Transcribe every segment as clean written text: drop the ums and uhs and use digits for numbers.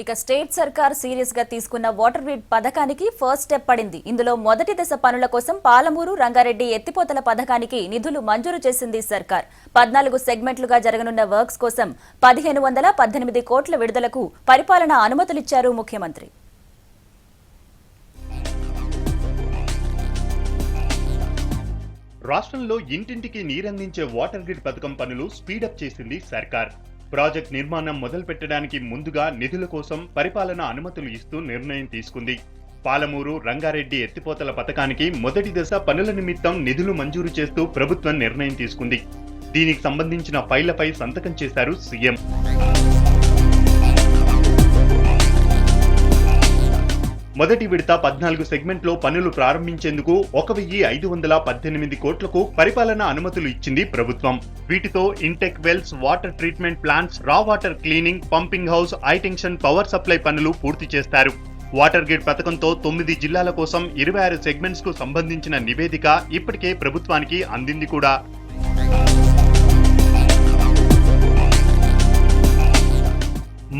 ఇక స్టేట్ సర్కార్ సీరియస్ గా తీసుకున్న వాటర్ గ్రిడ్ పథకానికి ఫస్ట్ స్టెప్ పడింది. ఇందులో మొదటి దశ పనుల కోసం పాలమూరు రంగారెడ్డి ఎత్తిపోతల పథకానికి నిధులు మంజూరు చేసింది సర్కార్. 14 సెగ్మెంట్లుగా జరగనున్న వర్క్స్ కోసం 1518 కోట్ల విడుదలకు పరిపాలనా అనుమతులిచ్చారు ముఖ్యమంత్రి. రాష్ట్రంలో ఇంటింటికి నీరందించే వాటర్ గ్రిడ్ పథకం పనులు స్పీడప్ చేసింది సర్కార్. ప్రాజెక్ట్ నిర్మాణం మొదలు పెట్టడానికి ముందుగా నిధుల కోసం పరిపాలనా అనుమతులు ఇస్తూ నిర్ణయం తీసుకుంది. పాలమూరు రంగారెడ్డి ఎత్తిపోతల పథకానికి మొదటి దశ పనుల నిమిత్తం నిధులు మంజూరు చేస్తూ ప్రభుత్వం నిర్ణయం తీసుకుంది. దీనికి సంబంధించిన ఫైళ్లపై సంతకం చేశారు సీఎం. మొదటి విడత 14 సెగ్మెంట్లో పనులు ప్రారంభించేందుకు 1518 కోట్లకు పరిపాలనా అనుమతులు ఇచ్చింది ప్రభుత్వం. వీటితో intake wells, water treatment plants, raw water cleaning, pumping house, high tension power supply పనులు పూర్తి చేస్తారు. వాటర్ గ్రిడ్ పథకంతో 9 జిల్లాల కోసం 26 సెగ్మెంట్స్ కు సంబంధించిన నివేదిక ఇప్పటికే ప్రభుత్వానికి అందింది కూడా.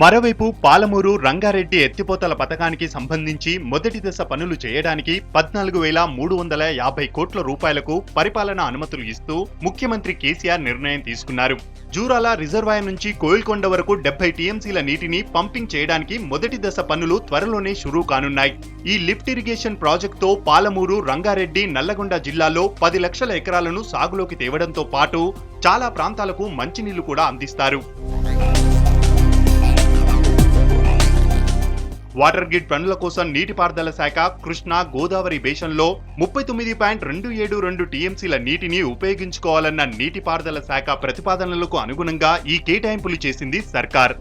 మరోవైపు పాలమూరు రంగారెడ్డి ఎత్తిపోతల పథకానికి సంబంధించి మొదటి దశ పనులు చేయడానికి 14,350 కోట్ల రూపాయలకు పరిపాలనా అనుమతులు ఇస్తూ ముఖ్యమంత్రి కేసీఆర్ నిర్ణయం తీసుకున్నారు. జూరాల రిజర్వాయర్ నుంచి కోయిల్కొండ వరకు 70 టీఎంసీల నీటిని పంపింగ్ చేయడానికి మొదటి దశ పనులు త్వరలోనే షురూ కానున్నాయి. ఈ లిఫ్ట్ ఇరిగేషన్ ప్రాజెక్టుతో పాలమూరు, రంగారెడ్డి, నల్లగొండ జిల్లాల్లో 10 లక్షల ఎకరాలను సాగులోకి తేవడంతో పాటు చాలా ప్రాంతాలకు మంచినీళ్లు కూడా అందిస్తారు. వాటర్ గ్రిడ్ పనుల కోసం నీటిపారుదల శాఖ కృష్ణా, గోదావరి బేసిన్లో 39.272 టీఎంసీల నీటిని ఉపయోగించుకోవాలన్న నీటిపారుదల శాఖ ప్రతిపాదనలకు అనుగుణంగా ఈ కేటాయింపులు చేసింది సర్కార్.